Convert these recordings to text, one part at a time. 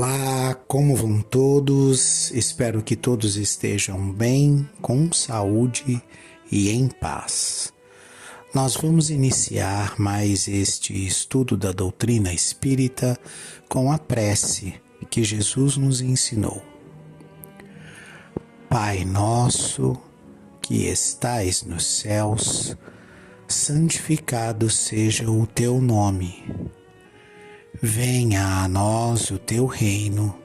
Olá, como vão todos? Espero que todos estejam bem, com saúde e em paz. Nós vamos iniciar mais este estudo da doutrina espírita com a prece que Jesus nos ensinou. Pai nosso, que estais nos céus, santificado seja o teu nome. Venha a nós o teu reino,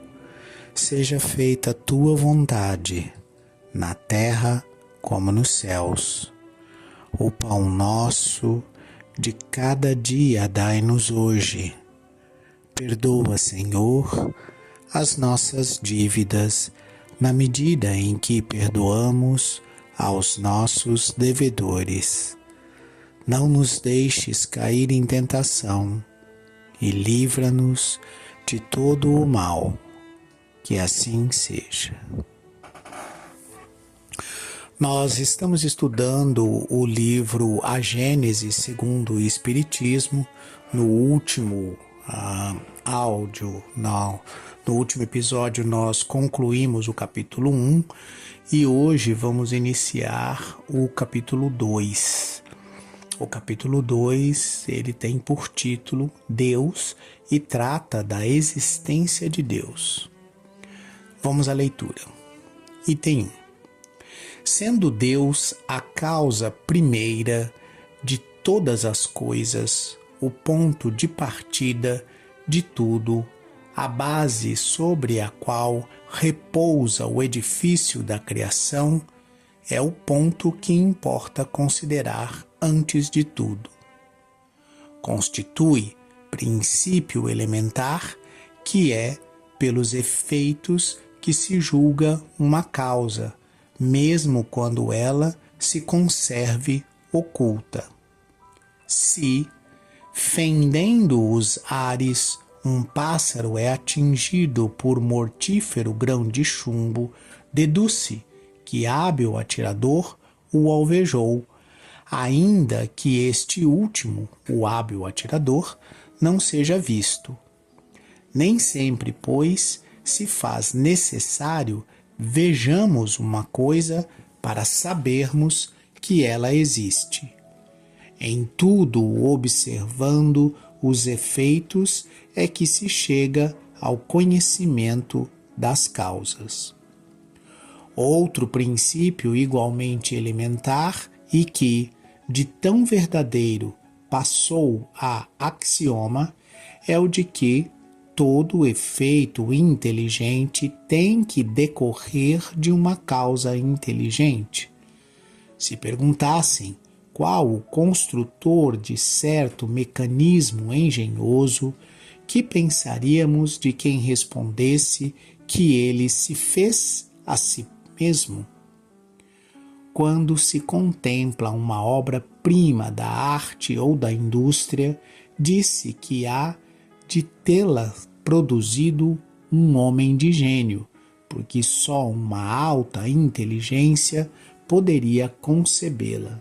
seja feita a tua vontade, na terra como nos céus. O pão nosso de cada dia dai-nos hoje. Perdoa, Senhor, as nossas dívidas, na medida em que perdoamos aos nossos devedores. Não nos deixes cair em tentação, e livra-nos de todo o mal, que assim seja. Nós estamos estudando o livro A Gênese segundo o Espiritismo. No último áudio, no último episódio, nós concluímos o capítulo 1 e hoje vamos iniciar o capítulo 2. O capítulo 2, ele tem por título Deus e trata da existência de Deus. Vamos à leitura. Item 1. Sendo Deus a causa primeira de todas as coisas, o ponto de partida de tudo, a base sobre a qual repousa o edifício da criação, é o ponto que importa considerar antes de tudo. Constitui princípio elementar que é pelos efeitos que se julga uma causa, mesmo quando ela se conserve oculta. Se, fendendo os ares, um pássaro é atingido por mortífero grão de chumbo, deduz-se que hábil atirador o alvejou, ainda que este último, o hábil atirador, não seja visto. Nem sempre, pois, se faz necessário vejamos uma coisa para sabermos que ela existe. Em tudo observando os efeitos é que se chega ao conhecimento das causas. Outro princípio igualmente elementar e que, de tão verdadeiro, passou a axioma, é o de que todo efeito inteligente tem que decorrer de uma causa inteligente. Se perguntassem qual o construtor de certo mecanismo engenhoso, que pensaríamos de quem respondesse que ele se fez a si mesmo? Quando se contempla uma obra-prima da arte ou da indústria, disse que há de tê-la produzido um homem de gênio, porque só uma alta inteligência poderia concebê-la.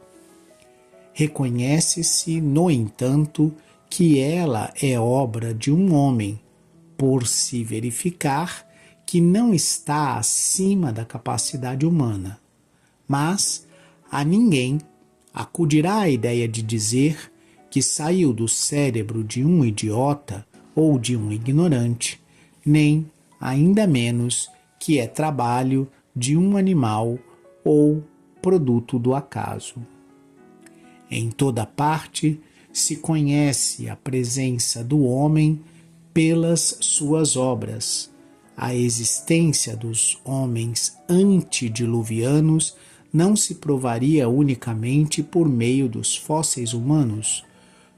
Reconhece-se, no entanto, que ela é obra de um homem, por se verificar que não está acima da capacidade humana. Mas a ninguém acudirá a ideia de dizer que saiu do cérebro de um idiota ou de um ignorante, nem, ainda menos, que é trabalho de um animal ou produto do acaso. Em toda parte se conhece a presença do homem pelas suas obras. A existência dos homens antediluvianos não se provaria unicamente por meio dos fósseis humanos.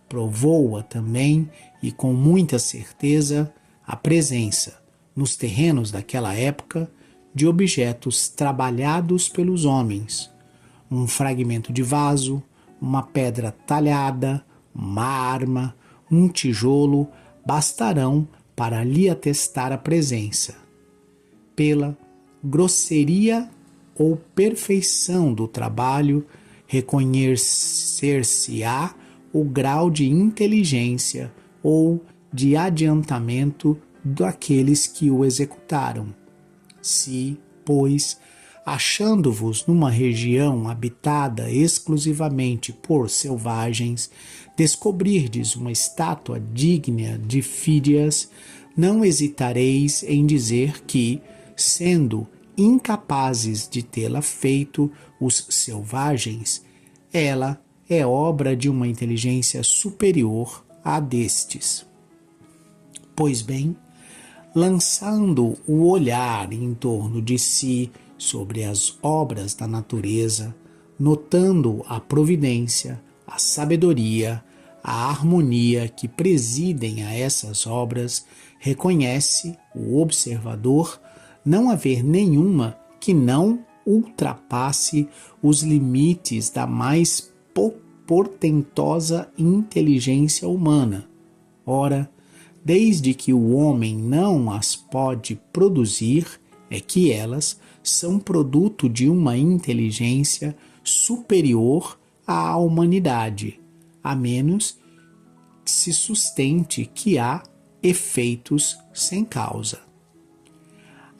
Provou-a também, e com muita certeza, a presença, nos terrenos daquela época, de objetos trabalhados pelos homens. Um fragmento de vaso, uma pedra talhada, uma arma, um tijolo, bastarão para lhe atestar a presença. Pela grosseria ou perfeição do trabalho, reconhecer-se-á o grau de inteligência ou de adiantamento daqueles que o executaram. Se, pois, achando-vos numa região habitada exclusivamente por selvagens, descobrirdes uma estátua digna de Fídias, não hesitareis em dizer que, sendo incapazes de tê-la feito os selvagens, ela é obra de uma inteligência superior à destes. Pois bem, lançando o olhar em torno de si sobre as obras da natureza, notando a providência, a sabedoria, a harmonia que presidem a essas obras, reconhece o observador não haver nenhuma que não ultrapasse os limites da mais portentosa inteligência humana. Ora, desde que o homem não as pode produzir, é que elas são produto de uma inteligência superior à humanidade, a menos que se sustente que há efeitos sem causa.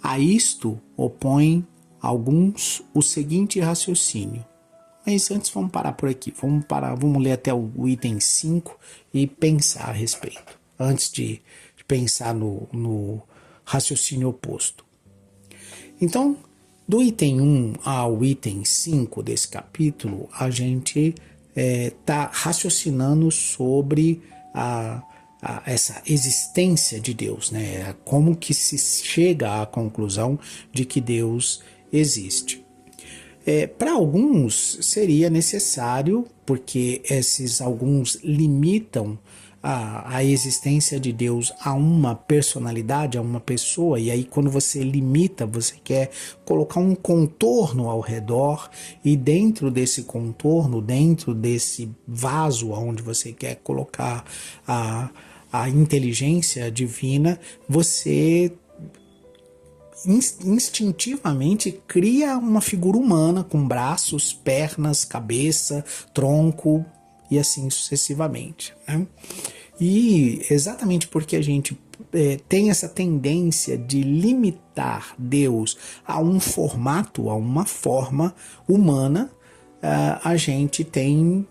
A isto opõem alguns o seguinte raciocínio. Mas antes vamos parar por aqui. Vamos ler até o item 5 e pensar a respeito, antes de pensar no raciocínio oposto. Então, do item 1 ao item 5 desse capítulo, a gente está raciocinando sobre essa existência de Deus, né? Como que se chega à conclusão de que Deus existe. Para alguns seria necessário, porque esses alguns limitam a existência de Deus a uma personalidade, a uma pessoa, e aí quando você limita, você quer colocar um contorno ao redor, e dentro desse contorno, dentro desse vaso onde você quer colocar a inteligência divina, você instintivamente cria uma figura humana com braços, pernas, cabeça, tronco e assim sucessivamente, né? E exatamente porque a gente tem essa tendência de limitar Deus a um formato, a uma forma humana, a gente tem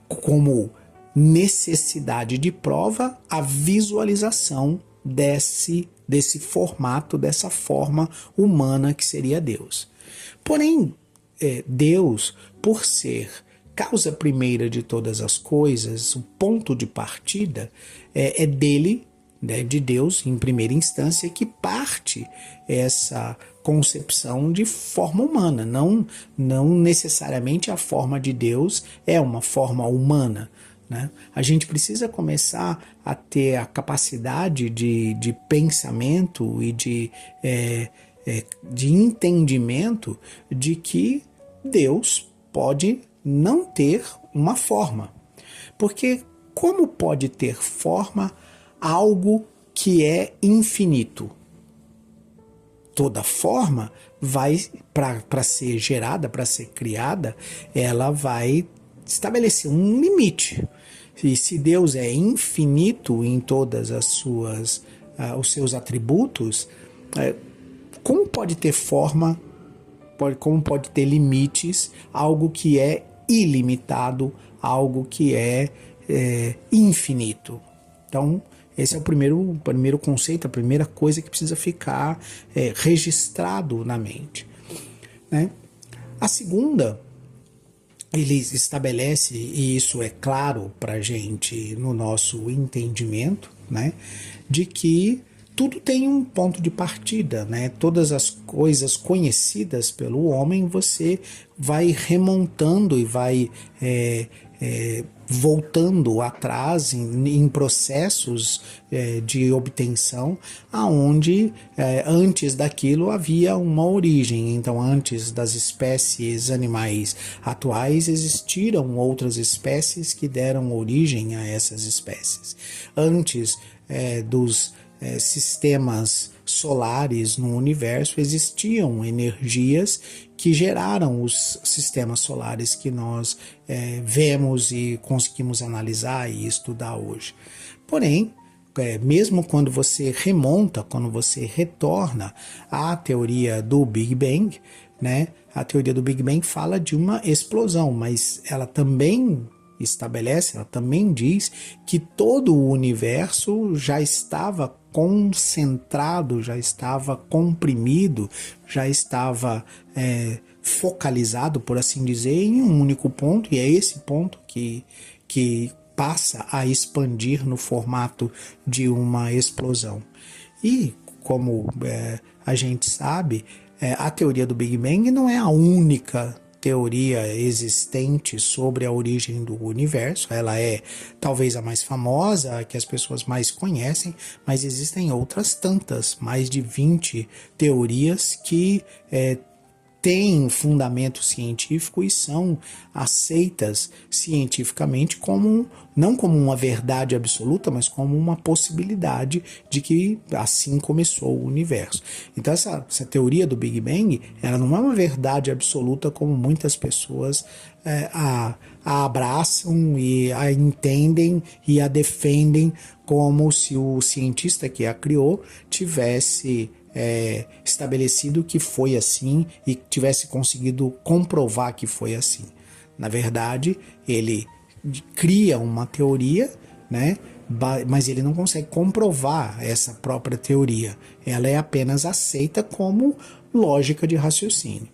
como necessidade de prova a visualização desse formato, dessa forma humana que seria Deus. Porém, Deus, por ser causa primeira de todas as coisas, o ponto de partida é dele, né, de Deus, em primeira instância, que parte essa concepção de forma humana. Não necessariamente a forma de Deus é uma forma humana, né? A gente precisa começar a ter a capacidade de pensamento e de entendimento de que Deus pode não ter uma forma. Porque como pode ter forma algo que é infinito? Toda forma vai, para ser gerada, para ser criada, ela vai estabelecer um limite. E se Deus é infinito em todas os seus atributos, como pode ter forma, como pode ter limites, algo que é ilimitado, algo que é infinito? Então, esse é o primeiro conceito, a primeira coisa que precisa ficar registrado na mente, né? A segunda, ele estabelece, e isso é claro para a gente no nosso entendimento, né, de que tudo tem um ponto de partida, né? Todas as coisas conhecidas pelo homem, você vai remontando e vai voltando atrás em processos de obtenção, aonde antes daquilo havia uma origem. Então, antes das espécies animais atuais, existiram outras espécies que deram origem a essas espécies. Antes dos sistemas solares no universo, existiam energias que geraram os sistemas solares que nós vemos e conseguimos analisar e estudar hoje. Porém, mesmo quando você remonta, quando você retorna à teoria do Big Bang, né? A teoria do Big Bang fala de uma explosão, mas ela também estabelece, ela também diz que todo o universo já estava concentrado, já estava comprimido, já estava focalizado, por assim dizer, em um único ponto, e é esse ponto que passa a expandir no formato de uma explosão. E, como a gente sabe, a teoria do Big Bang não é a única teoria existente sobre a origem do universo. Ela é talvez a mais famosa, a que as pessoas mais conhecem, mas existem outras tantas, mais de 20 teorias que têm fundamento científico e são aceitas cientificamente como não como uma verdade absoluta, mas como uma possibilidade de que assim começou o universo. Então essa teoria do Big Bang, ela não é uma verdade absoluta como muitas pessoas a abraçam e a entendem e a defendem como se o cientista que a criou tivesse estabelecido que foi assim e tivesse conseguido comprovar que foi assim. Na verdade, ele cria uma teoria, né? Mas ele não consegue comprovar essa própria teoria. Ela é apenas aceita como lógica de raciocínio.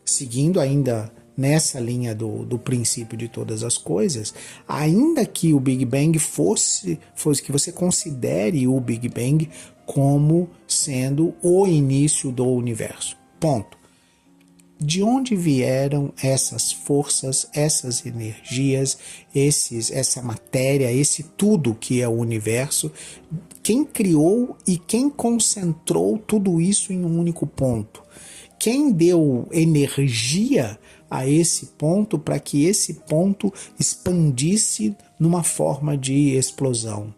Seguindo ainda nessa linha do princípio de todas as coisas, ainda que o Big Bang fosse que você considere o Big Bang como sendo o início do universo. Ponto. De onde vieram essas forças, essas energias, essa matéria, esse tudo que é o universo? Quem criou e quem concentrou tudo isso em um único ponto? Quem deu energia a esse ponto para que esse ponto expandisse numa forma de explosão?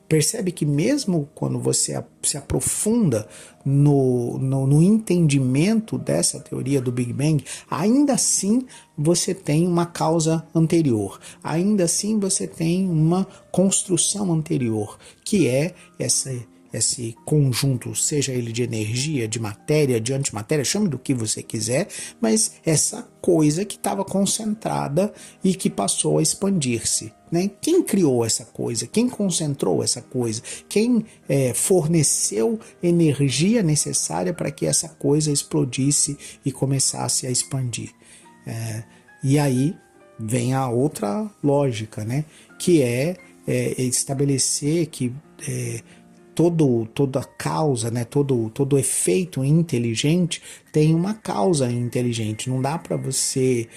Percebe que mesmo quando você se aprofunda no entendimento dessa teoria do Big Bang, ainda assim você tem uma causa anterior, ainda assim você tem uma construção anterior, que é esse conjunto, seja ele de energia, de matéria, de antimatéria, chame do que você quiser, mas essa coisa que estava concentrada e que passou a expandir-se. Né? Quem criou essa coisa? Quem concentrou essa coisa? Quem forneceu energia necessária para que essa coisa explodisse e começasse a expandir? E aí vem a outra lógica, né? Que é estabelecer que toda causa, né, todo efeito inteligente tem uma causa inteligente. Não dá para você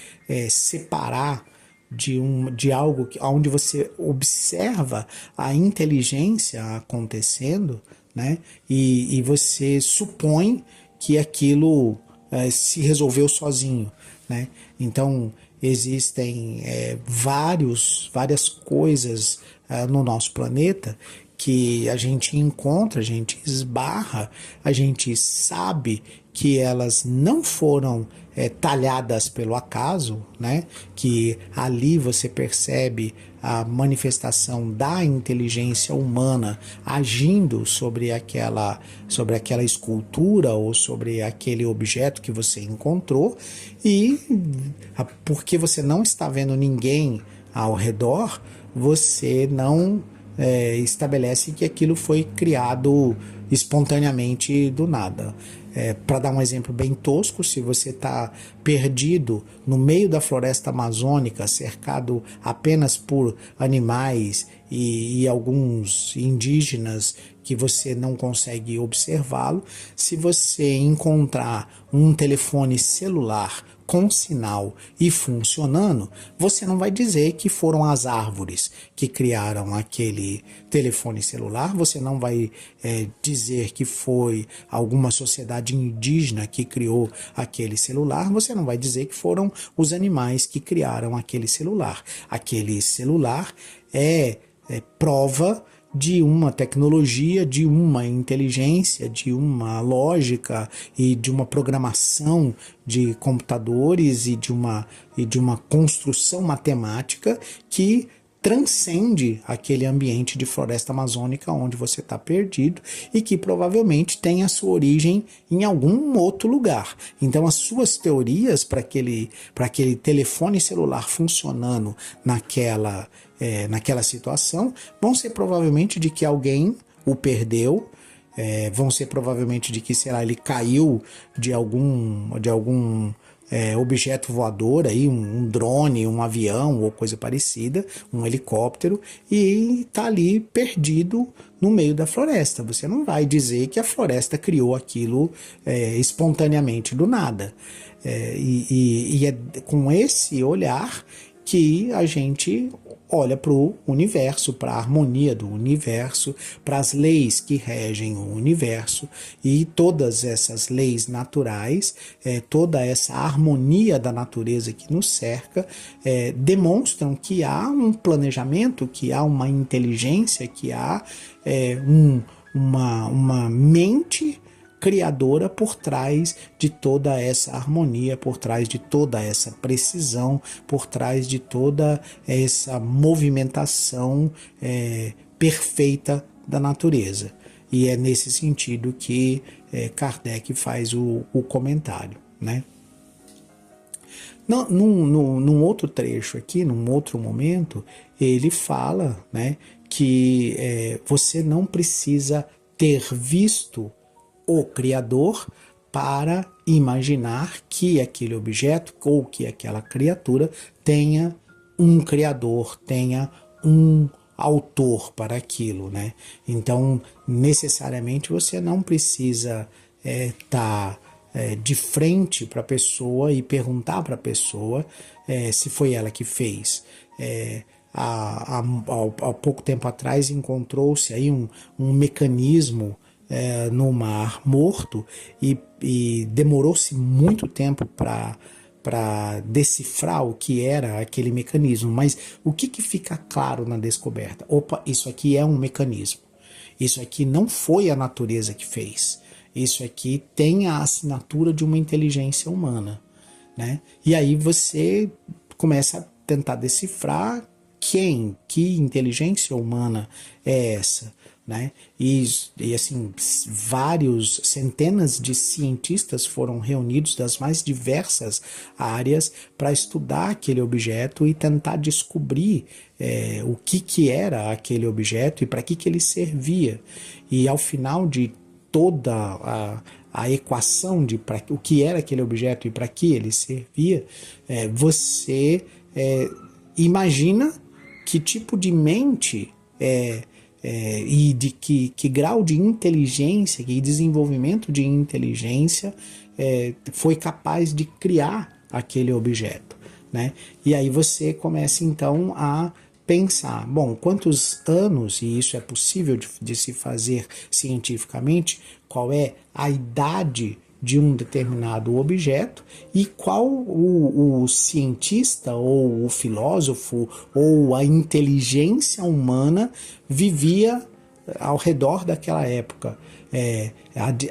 separar de algo onde você observa a inteligência acontecendo, né, e você supõe que aquilo se resolveu sozinho, né? Então existem várias coisas no nosso planeta que a gente encontra, a gente esbarra, a gente sabe que elas não foram talhadas pelo acaso, né? Que ali você percebe a manifestação da inteligência humana agindo sobre aquela escultura ou sobre aquele objeto que você encontrou, e porque você não está vendo ninguém ao redor, você não estabelece que aquilo foi criado espontaneamente do nada. Para dar um exemplo bem tosco, se você está perdido no meio da floresta amazônica, cercado apenas por animais e alguns indígenas que você não consegue observá-lo, se você encontrar um telefone celular com sinal e funcionando, você não vai dizer que foram as árvores que criaram aquele telefone celular, você não vai dizer que foi alguma sociedade indígena que criou aquele celular, você não vai dizer que foram os animais que criaram aquele celular. Aquele celular é prova de uma tecnologia, de uma inteligência, de uma lógica e de uma programação de computadores e de uma construção matemática que transcende aquele ambiente de floresta amazônica onde você está perdido e que provavelmente tem a sua origem em algum outro lugar. Então as suas teorias para aquele telefone celular funcionando naquela situação vão ser provavelmente de que alguém o perdeu, vão ser provavelmente de que, sei lá, ele caiu de algum objeto voador, aí, um drone, um avião ou coisa parecida, um helicóptero, e está ali perdido no meio da floresta. Você não vai dizer que a floresta criou aquilo espontaneamente do nada. E é com esse olhar que a gente olha para o universo, para a harmonia do universo, para as leis que regem o universo, e todas essas leis naturais, toda essa harmonia da natureza que nos cerca, demonstram que há um planejamento, que há uma inteligência, que há uma mente criadora por trás de toda essa harmonia, por trás de toda essa precisão, por trás de toda essa movimentação perfeita da natureza. E é nesse sentido que Kardec faz o comentário, né? Num outro trecho aqui, num outro momento, ele fala, né, que você não precisa ter visto o Criador para imaginar que aquele objeto ou que aquela criatura tenha um Criador, tenha um autor para aquilo, né? Então, necessariamente você não precisa estar de frente para a pessoa e perguntar para a pessoa se foi ela que fez. Há pouco tempo atrás encontrou-se aí um mecanismo no Mar Morto e demorou-se muito tempo para decifrar o que era aquele mecanismo. Mas o que fica claro na descoberta? Opa, isso aqui é um mecanismo. Isso aqui não foi a natureza que fez. Isso aqui tem a assinatura de uma inteligência humana, né? E aí você começa a tentar decifrar que inteligência humana é essa, né? E assim, centenas de cientistas foram reunidos das mais diversas áreas para estudar aquele objeto e tentar descobrir o que era aquele objeto e para que ele servia. E ao final de toda a equação de o que era aquele objeto e para que ele servia, você imagina que tipo de mente e de que grau de inteligência e desenvolvimento de inteligência foi capaz de criar aquele objeto, né? E aí você começa então a pensar, bom, quantos anos, e isso é possível de se fazer cientificamente, qual é a idade de um determinado objeto e qual o cientista ou o filósofo ou a inteligência humana vivia ao redor daquela época.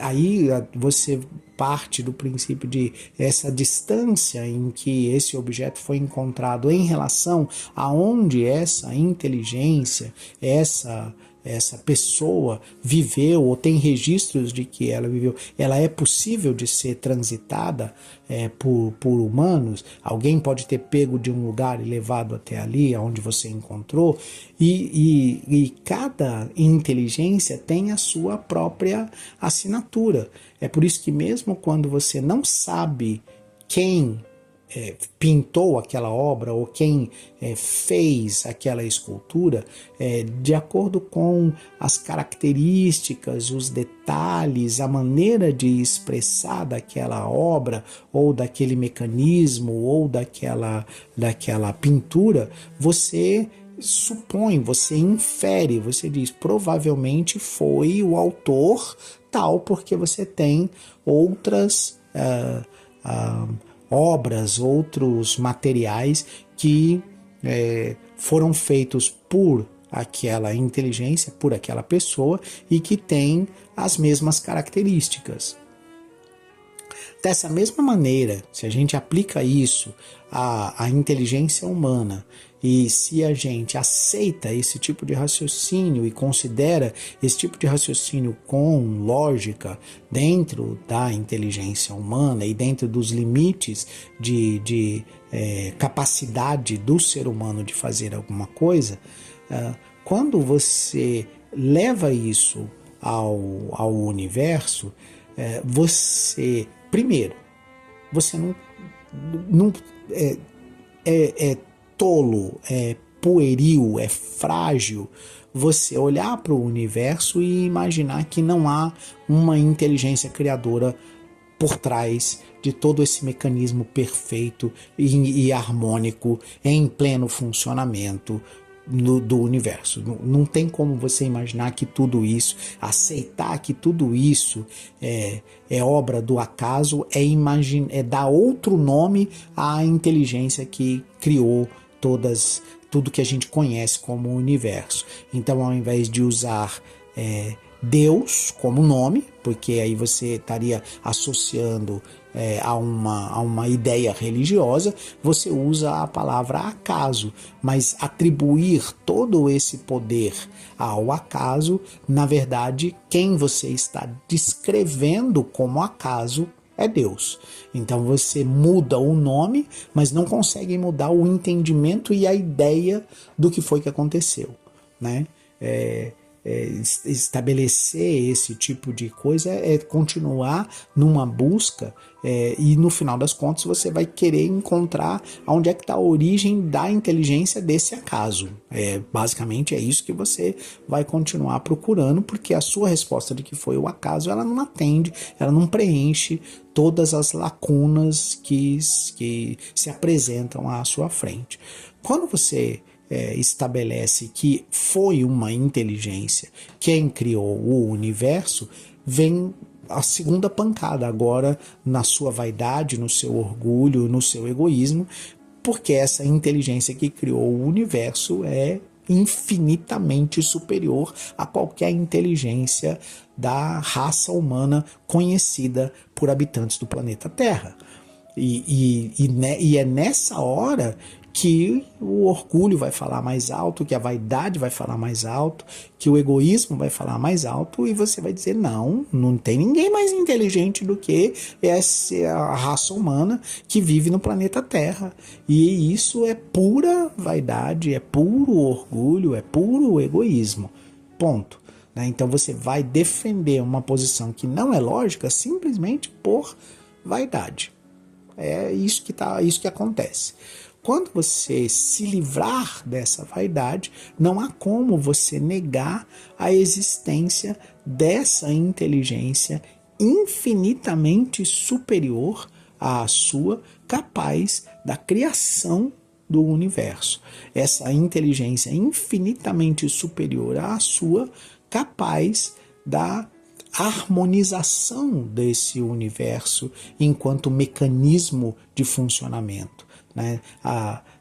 Aí você parte do princípio de essa distância em que esse objeto foi encontrado em relação a onde essa inteligência, essa pessoa viveu ou tem registros de que ela viveu, ela é possível de ser transitada por humanos. Alguém pode ter pego de um lugar e levado até ali, onde você encontrou, e cada inteligência tem a sua própria assinatura. É por isso que mesmo quando você não sabe quem pintou aquela obra ou quem fez aquela escultura, de acordo com as características, os detalhes, a maneira de expressar daquela obra ou daquele mecanismo ou daquela pintura, você supõe, você infere, você diz, provavelmente foi o autor tal, porque você tem outras obras, outros materiais que foram feitos por aquela inteligência, por aquela pessoa e que têm as mesmas características. Dessa mesma maneira, se a gente aplica isso à inteligência humana E se a gente aceita esse tipo de raciocínio e considera esse tipo de raciocínio com lógica dentro da inteligência humana e dentro dos limites de capacidade do ser humano de fazer alguma coisa, quando você leva isso ao universo, primeiro, você não é tolo, é pueril, é frágil você olhar para o universo e imaginar que não há uma inteligência criadora por trás de todo esse mecanismo perfeito e harmônico em pleno funcionamento do universo. Não tem como você imaginar que tudo isso, aceitar que tudo isso é obra do acaso, é dar outro nome à inteligência que criou tudo que a gente conhece como universo. Então, ao invés de usar Deus como nome, porque aí você estaria associando a uma ideia religiosa, você usa a palavra acaso, mas atribuir todo esse poder ao acaso, na verdade, quem você está descrevendo como acaso é Deus. Então você muda o nome, mas não consegue mudar o entendimento e a ideia do que foi que aconteceu, né? Estabelecer esse tipo de coisa é continuar numa busca e no final das contas você vai querer encontrar onde é que está a origem da inteligência desse acaso. Basicamente é isso que você vai continuar procurando, porque a sua resposta de que foi o acaso, ela não atende, ela não preenche todas as lacunas que se apresentam à sua frente. Quando você estabelece que foi uma inteligência quem criou o universo, vem a segunda pancada agora na sua vaidade, no seu orgulho, no seu egoísmo, porque essa inteligência que criou o universo é infinitamente superior a qualquer inteligência da raça humana conhecida por habitantes do planeta Terra. E é nessa hora que o orgulho vai falar mais alto, que a vaidade vai falar mais alto, que o egoísmo vai falar mais alto, e você vai dizer, não tem ninguém mais inteligente do que a raça humana que vive no planeta Terra. E isso é pura vaidade, é puro orgulho, é puro egoísmo. Ponto. Então você vai defender uma posição que não é lógica simplesmente por vaidade. É isso que acontece. Quando você se livrar dessa vaidade, não há como você negar a existência dessa inteligência infinitamente superior à sua, capaz da criação do universo. Essa inteligência infinitamente superior à sua, capaz da harmonização desse universo enquanto mecanismo de funcionamento. Né?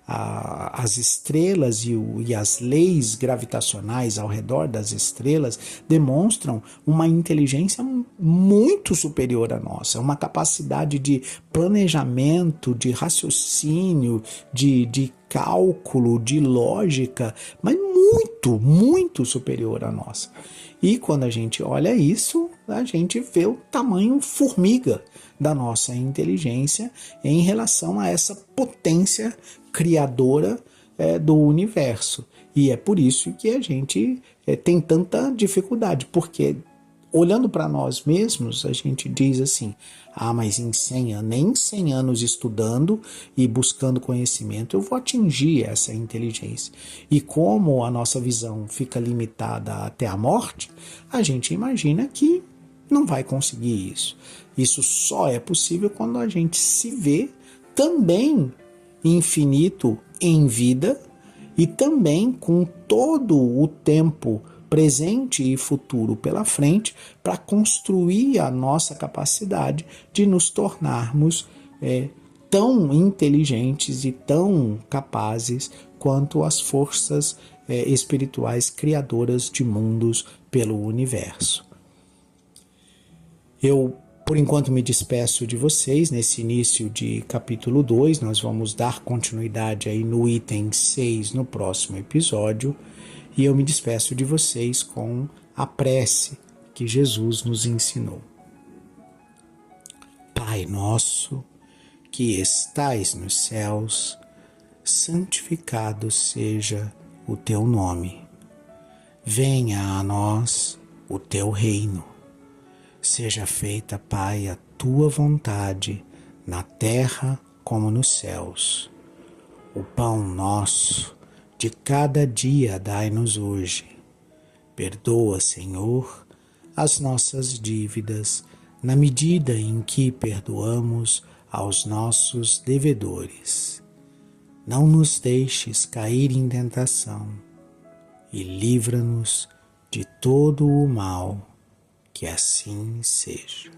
As estrelas e as leis gravitacionais ao redor das estrelas demonstram uma inteligência muito superior à nossa, uma capacidade de planejamento, de raciocínio, de cálculo, de lógica, mas muito, muito superior à nossa. E quando a gente olha isso, a gente vê o tamanho formiga da nossa inteligência em relação a essa potência criadora do universo. E é por isso que a gente tem tanta dificuldade, porque olhando para nós mesmos, a gente diz assim, mas em 100 anos, nem 100 anos estudando e buscando conhecimento, eu vou atingir essa inteligência. E como a nossa visão fica limitada até a morte, a gente imagina que não vai conseguir isso. Isso só é possível quando a gente se vê também infinito em vida e também com todo o tempo presente e futuro pela frente para construir a nossa capacidade de nos tornarmos tão inteligentes e tão capazes quanto as forças espirituais criadoras de mundos pelo universo. Eu Por enquanto me despeço de vocês nesse início de capítulo 2. Nós vamos dar continuidade aí no item 6 no próximo episódio. E eu me despeço de vocês com a prece que Jesus nos ensinou. Pai nosso, que estais nos céus, santificado seja o teu nome. Venha a nós o teu reino. Seja feita, Pai, a tua vontade, na terra como nos céus. O pão nosso de cada dia dai-nos hoje. Perdoa, Senhor, as nossas dívidas, na medida em que perdoamos aos nossos devedores. Não nos deixes cair em tentação e livra-nos de todo o mal, que assim seja.